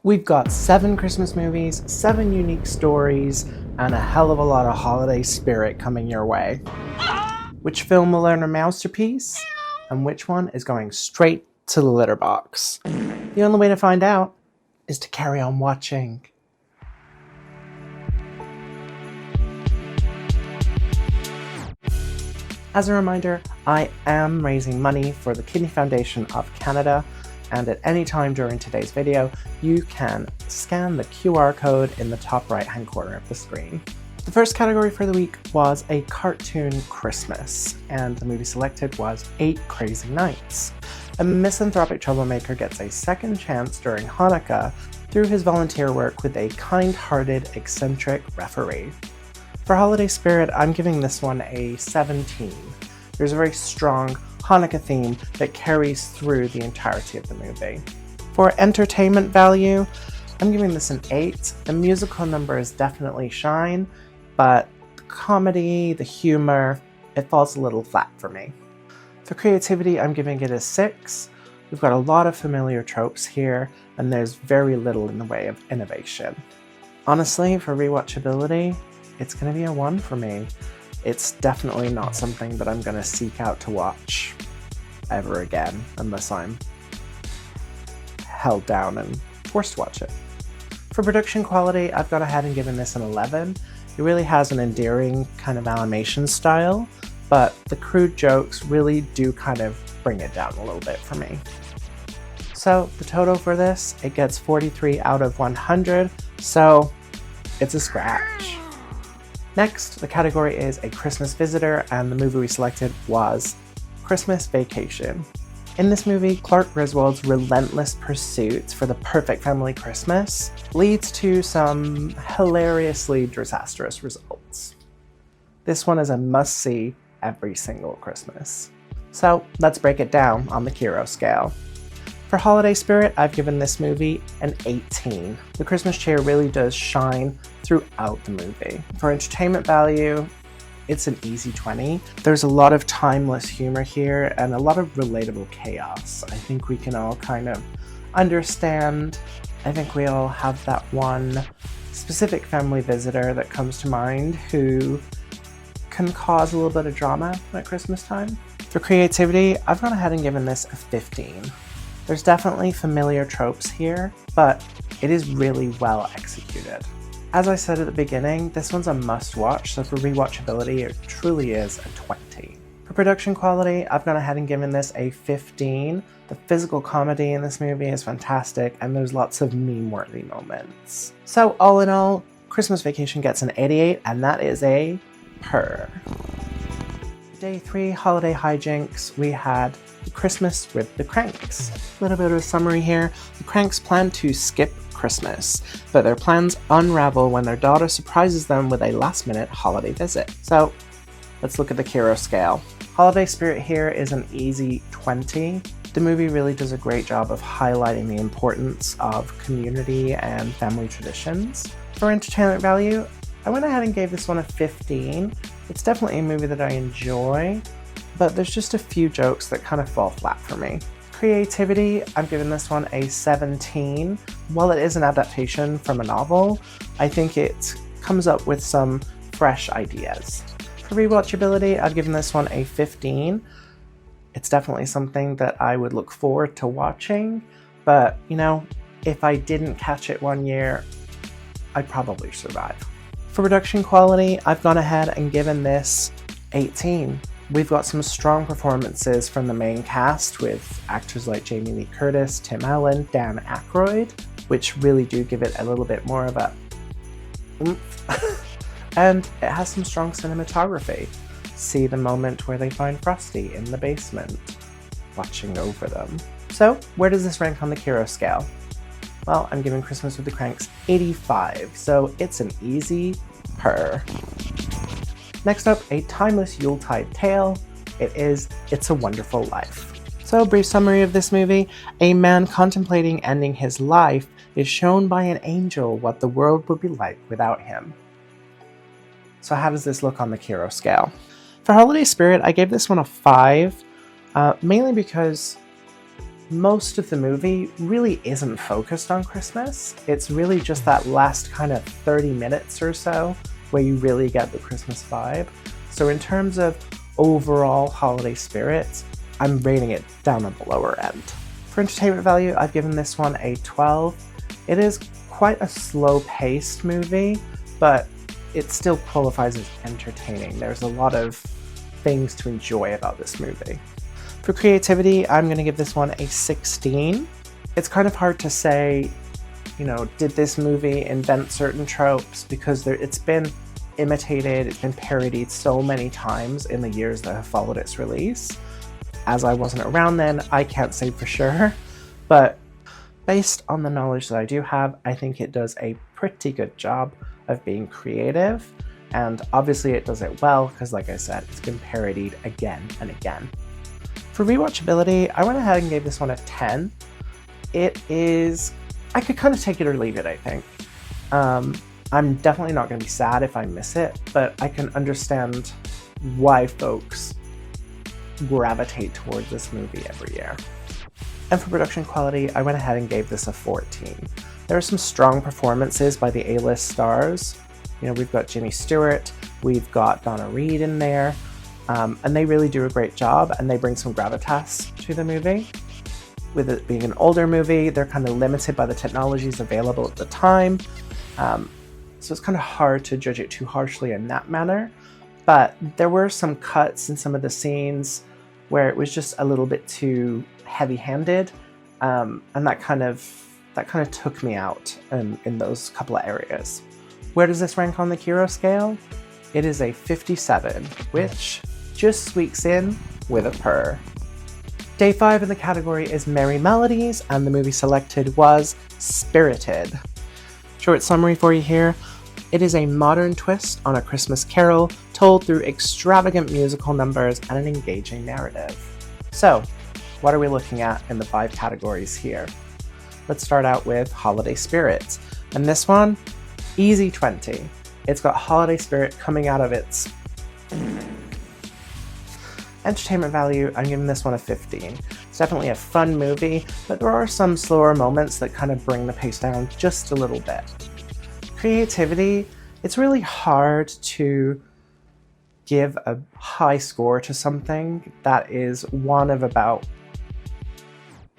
We've got 7 Christmas movies, 7 unique stories, and a hell of a lot of holiday spirit coming your way. Which film will earn a Meowsterpiece? And which one is going straight to the Litterbox? The only way to find out is to carry on watching. As a reminder, I am raising money for the Kidney Foundation of Canada, and at any time during today's video, you can scan the QR code in the top right-hand corner of the screen. The first category for the week was a cartoon Christmas, and the movie selected was 8 Crazy Nights. A misanthropic troublemaker gets a second chance during Hanukkah through his volunteer work with a kind-hearted, eccentric referee. For holiday spirit, I'm giving this one a 17. There's a very strong Hanukkah theme that carries through the entirety of the movie. For entertainment value, I'm giving this an 8. The musical numbers definitely shine, but the comedy, the humor, it falls a little flat for me. For creativity, I'm giving it a 6. We've got a lot of familiar tropes here, and there's very little in the way of innovation. Honestly, for rewatchability, it's going to be a 1 for me. It's definitely not something that I'm going to seek out to watch ever again, unless I'm held down and forced to watch it. For production quality, I've gone ahead and given this an 11. It really has an endearing kind of animation style, but the crude jokes really do kind of bring it down a little bit for me. So the total for this, it gets 43 out of 100, so it's a scratch. Next, the category is a Christmas visitor, and the movie we selected was Christmas Vacation. In this movie, Clark Griswold's relentless pursuit for the perfect family Christmas leads to some hilariously disastrous results. This one is a must-see every single Christmas. So let's break it down on the Kero Scale. For holiday spirit, I've given this movie an 18. The Christmas cheer really does shine throughout the movie. For entertainment value, it's an easy 20. There's a lot of timeless humor here and a lot of relatable chaos. I think we can all kind of understand. I think we all have that one specific family visitor that comes to mind who can cause a little bit of drama at Christmas time. For creativity, I've gone ahead and given this a 15. There's definitely familiar tropes here, but it is really well executed. As I said at the beginning, this one's a must-watch, so for rewatchability, it truly is a 20. For production quality, I've gone ahead and given this a 15. The physical comedy in this movie is fantastic, and there's lots of meme-worthy moments. So all in all, Christmas Vacation gets an 88, and that is a Purr. Day 3, Holiday Hijinks, we had Christmas with the Kranks. A little bit of a summary here. The Kranks plan to skip Christmas, but their plans unravel when their daughter surprises them with a last-minute holiday visit. So let's look at the Kero Scale. Holiday spirit here is an easy 20. The movie really does a great job of highlighting the importance of community and family traditions. For entertainment value, I went ahead and gave this one a 15. It's definitely a movie that I enjoy, but there's just a few jokes that kind of fall flat for me. Creativity, I'm giving this one a 17. While it is an adaptation from a novel, I think it comes up with some fresh ideas. For rewatchability, I've given this one a 15. It's definitely something that I would look forward to watching, but you know, if I didn't catch it one year, I'd probably survive. For production quality, I've gone ahead and given this 18. We've got some strong performances from the main cast with actors like Jamie Lee Curtis, Tim Allen, Dan Aykroyd, which really do give it a little bit more of a oomph. And it has some strong cinematography. See the moment where they find Frosty in the basement, watching over them. So, where does this rank on the Kero Scale? Well, I'm giving Christmas with the Kranks 85, so it's an easy Purr. Next up, a timeless Yuletide tale. It's a Wonderful Life. So, a brief summary of this movie. A man contemplating ending his life is shown by an angel what the world would be like without him. So how does this look on the Kero Scale? For holiday spirit, I gave this one a 5, mainly because most of the movie really isn't focused on Christmas. It's really just that last kind of 30 minutes or so where you really get the Christmas vibe. So in terms of overall holiday spirits, I'm rating it down on the lower end. For entertainment value, I've given this one a 12. It is quite a slow-paced movie, but it still qualifies as entertaining. There's a lot of things to enjoy about this movie. For creativity, I'm going to give this one a 16. It's kind of hard to say, did this movie invent certain tropes, because it's been imitated, it's been parodied so many times in the years that have followed its release. As I wasn't around then, I can't say for sure, but based on the knowledge that I do have, I think it does a pretty good job of being creative, and obviously it does it well because, like I said, it's been parodied again and again. For rewatchability, I went ahead and gave this one a 10. I could kind of take it or leave it, I think. I'm definitely not going to be sad if I miss it, but I can understand why folks gravitate towards this movie every year. And for production quality, I went ahead and gave this a 14. There are some strong performances by the A-list stars. We've got Jimmy Stewart, we've got Donna Reed in there, and they really do a great job, and they bring some gravitas to the movie. With it being an older movie, they're kind of limited by the technologies available at the time, so it's kind of hard to judge it too harshly in that manner. But there were some cuts in some of the scenes where it was just a little bit too heavy-handed, and that kind of took me out in those couple of areas. Where does this rank on the Kero Scale? It is a 57, which just squeaks in with a purr. Day 5 in the category is Merry Melodies, and the movie selected was Spirited. Short summary for you here. It is a modern twist on A Christmas Carol, told through extravagant musical numbers and an engaging narrative. So, what are we looking at in the 5 categories here? Let's start out with Holiday Spirits. And this one, easy 20. It's got holiday spirit coming out of its... Entertainment value, I'm giving this one a 15. It's definitely a fun movie, but there are some slower moments that kind of bring the pace down just a little bit. Creativity, it's really hard to give a high score to something that is one of about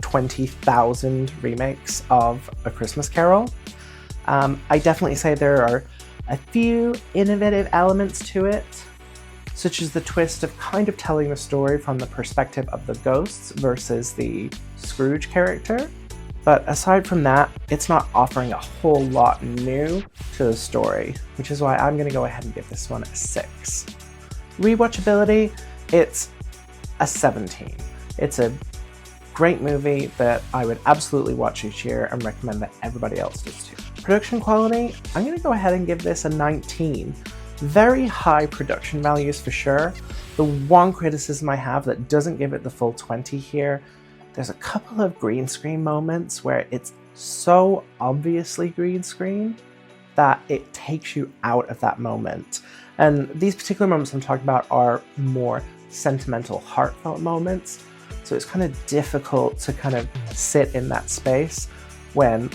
20,000 remakes of A Christmas Carol. I definitely say there are a few innovative elements to it, such as the twist of kind of telling the story from the perspective of the ghosts versus the Scrooge character. But aside from that, it's not offering a whole lot new to the story, which is why I'm going to go ahead and give this one a 6. Rewatchability, it's a 17. It's a great movie that I would absolutely watch each year and recommend that everybody else does too. Production quality, I'm going to go ahead and give this a 19. Very high production values for sure. The one criticism I have that doesn't give it the full 20 here, there's a couple of green screen moments where it's so obviously green screen that it takes you out of that moment. And these particular moments I'm talking about are more sentimental, heartfelt moments. So it's kind of difficult to kind of sit in that space when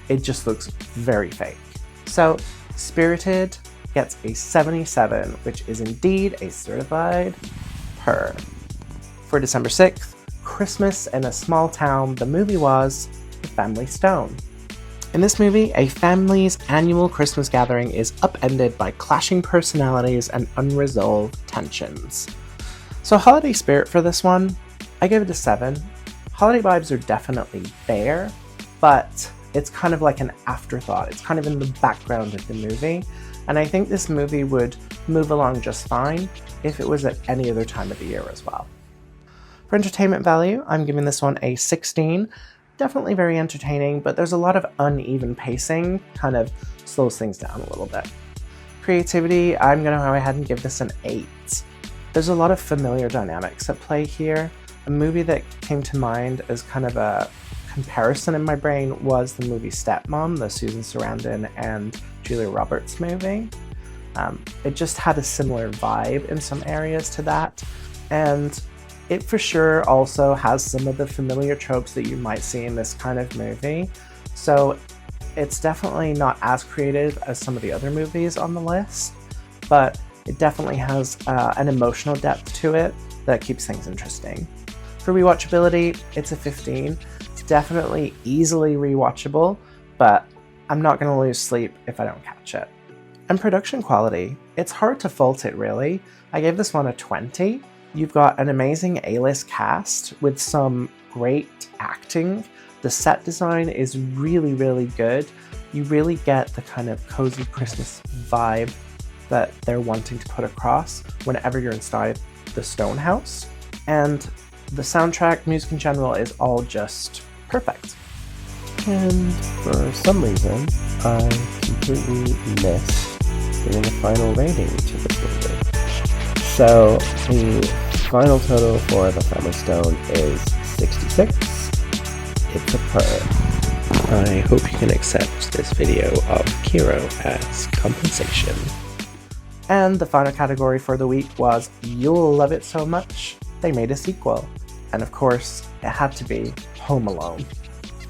it just looks very fake. So Spirited gets a 77, which is indeed a certified purr. For December 6th, Christmas in a Small Town, the movie was The Family Stone. In this movie, a family's annual Christmas gathering is upended by clashing personalities and unresolved tensions. So holiday spirit for this one, I give it a 7. Holiday vibes are definitely there, but it's kind of like an afterthought. It's kind of in the background of the movie, and I think this movie would move along just fine if it was at any other time of the year as well. For entertainment value, I'm giving this one a 16. Definitely very entertaining, but there's a lot of uneven pacing, kind of slows things down a little bit. Creativity, I'm going to go ahead and give this an 8. There's a lot of familiar dynamics at play here. A movie that came to mind as kind of a comparison in my brain was the movie Stepmom, the Susan Sarandon and Julia Roberts movie. It just had a similar vibe in some areas to that, and It for sure also has some of the familiar tropes that you might see in this kind of movie, so it's definitely not as creative as some of the other movies on the list, but it definitely has an emotional depth to it that keeps things interesting. For rewatchability, it's a 15. It's definitely easily rewatchable, but I'm not going to lose sleep if I don't catch it. And production quality, it's hard to fault it really. I gave this one a 20. You've got an amazing A-list cast with some great acting. The set design is really, really good. You really get the kind of cozy Christmas vibe that they're wanting to put across whenever you're inside the stone house. And the soundtrack, music in general, is all just perfect. And for some reason, I completely missed giving a final rating to this movie. So the final total for the Family Stone is 66. It's a purr. I hope you can accept this video of Kero as compensation. And the final category for the week was You'll Love It So Much, they made a sequel. And of course, it had to be Home Alone.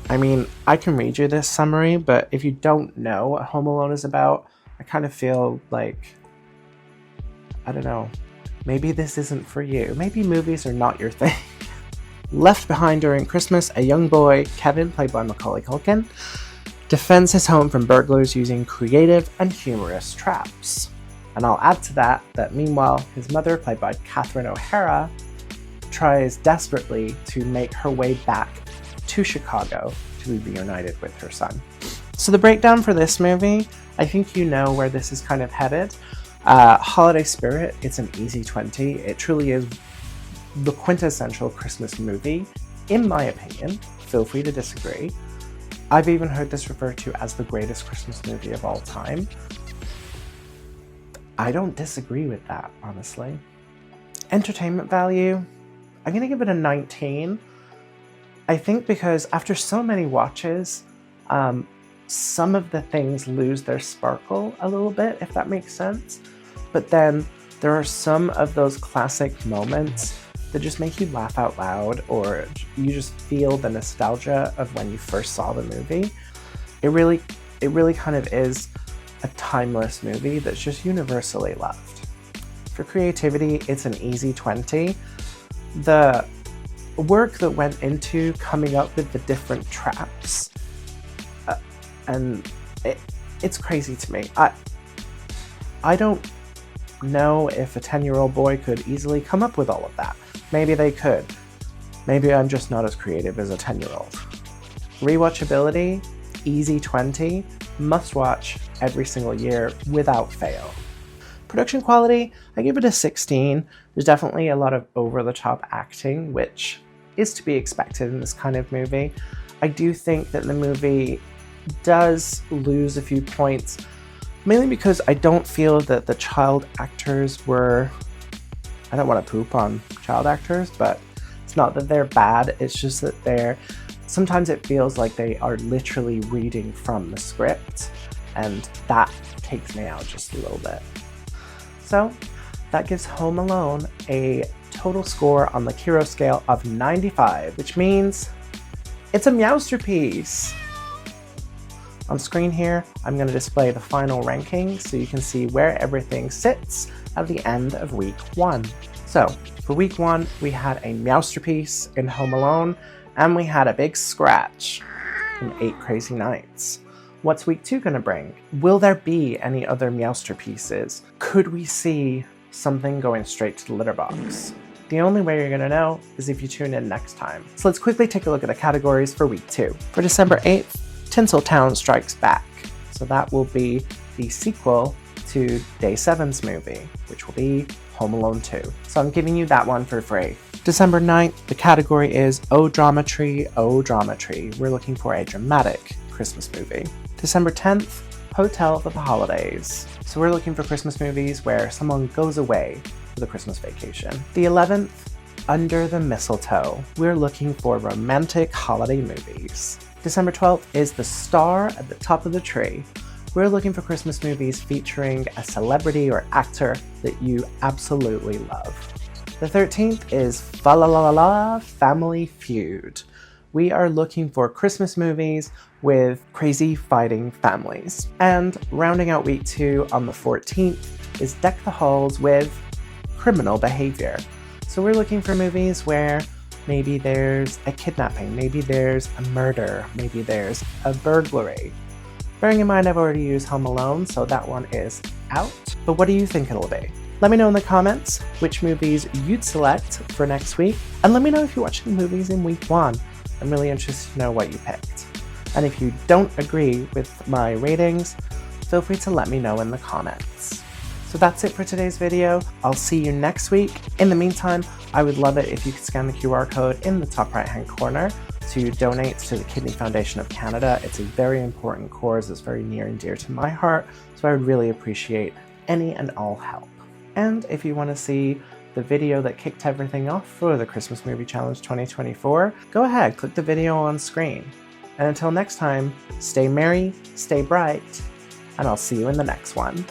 I mean, I can read you this summary, but if you don't know what Home Alone is about, I kind of feel like, I don't know, maybe this isn't for you. Maybe movies are not your thing. Left behind during Christmas, a young boy, Kevin, played by Macaulay Culkin, defends his home from burglars using creative and humorous traps. And I'll add to that meanwhile, his mother, played by Catherine O'Hara, tries desperately to make her way back to Chicago to be reunited with her son. So the breakdown for this movie, I think you know where this is kind of headed. Holiday spirit, it's an easy 20. It truly is the quintessential Christmas movie, in my opinion. Feel free to disagree. I've even heard this referred to as the greatest Christmas movie of all time. I don't disagree with that, honestly. Entertainment value, I'm going to give it a 19. I think because after so many watches, some of the things lose their sparkle a little bit, if that makes sense. But then there are some of those classic moments that just make you laugh out loud, or you just feel the nostalgia of when you first saw the movie. It really kind of is a timeless movie that's just universally loved. For creativity, it's an easy 20. The work that went into coming up with the different traps, and it's crazy to me. I don't know if a 10-year-old boy could easily come up with all of that. Maybe they could. Maybe I'm just not as creative as a 10-year-old. Rewatchability, easy 20, must watch every single year without fail. Production quality, I give it a 16. There's definitely a lot of over-the-top acting, which is to be expected in this kind of movie. I do think that the movie does lose a few points, mainly because I don't feel that the child actors were... I don't want to poop on child actors, but it's not that they're bad, it's just that sometimes it feels like they are literally reading from the script, and that takes me out just a little bit. So that gives Home Alone a total score on the Kero Scale of 95, which means it's a Meowsterpiece. On screen here, I'm going to display the final ranking so you can see where everything sits at the end of week 1. So, for week 1, we had a Meowsterpiece in Home Alone, and we had a big scratch from 8 Crazy Nights. What's week 2 going to bring? Will there be any other Meowsterpieces? Could we see something going straight to the Litterbox? The only way you're going to know is if you tune in next time. So let's quickly take a look at the categories for week 2. For December 8th, Tinseltown Strikes Back. So that will be the sequel to Day 7's movie, which will be Home Alone 2. So I'm giving you that one for free. December 9th, the category is Oh Drama Tree, Oh Drama Tree. We're looking for a dramatic Christmas movie. December 10th, Hotel for the Holidays. So we're looking for Christmas movies where someone goes away for the Christmas vacation. The 11th, Under the Mistletoe. We're looking for romantic holiday movies. December 12th is The Star at the Top of the Tree. We're looking for Christmas movies featuring a celebrity or actor that you absolutely love. The 13th is Fa La La La La Family Feud. We are looking for Christmas movies with crazy fighting families. And rounding out week 2 on the 14th is Deck the Halls with Criminal Behavior. So we're looking for movies where maybe there's a kidnapping, maybe there's a murder, maybe there's a burglary. Bearing in mind I've already used Home Alone, so that one is out. But what do you think it'll be? Let me know in the comments which movies you'd select for next week, and let me know if you watched the movies in week 1. I'm really interested to know what you picked. And if you don't agree with my ratings, feel free to let me know in the comments. So that's it for today's video. I'll see you next week. In the meantime, I would love it if you could scan the QR code in the top right hand corner to donate to the Kidney Foundation of Canada. It's a very important cause. It's very near and dear to my heart, so I would really appreciate any and all help. And if you want to see the video that kicked everything off for the Christmas Movie Challenge 2024, go ahead, click the video on screen. And until next time, stay merry, stay bright, and I'll see you in the next one.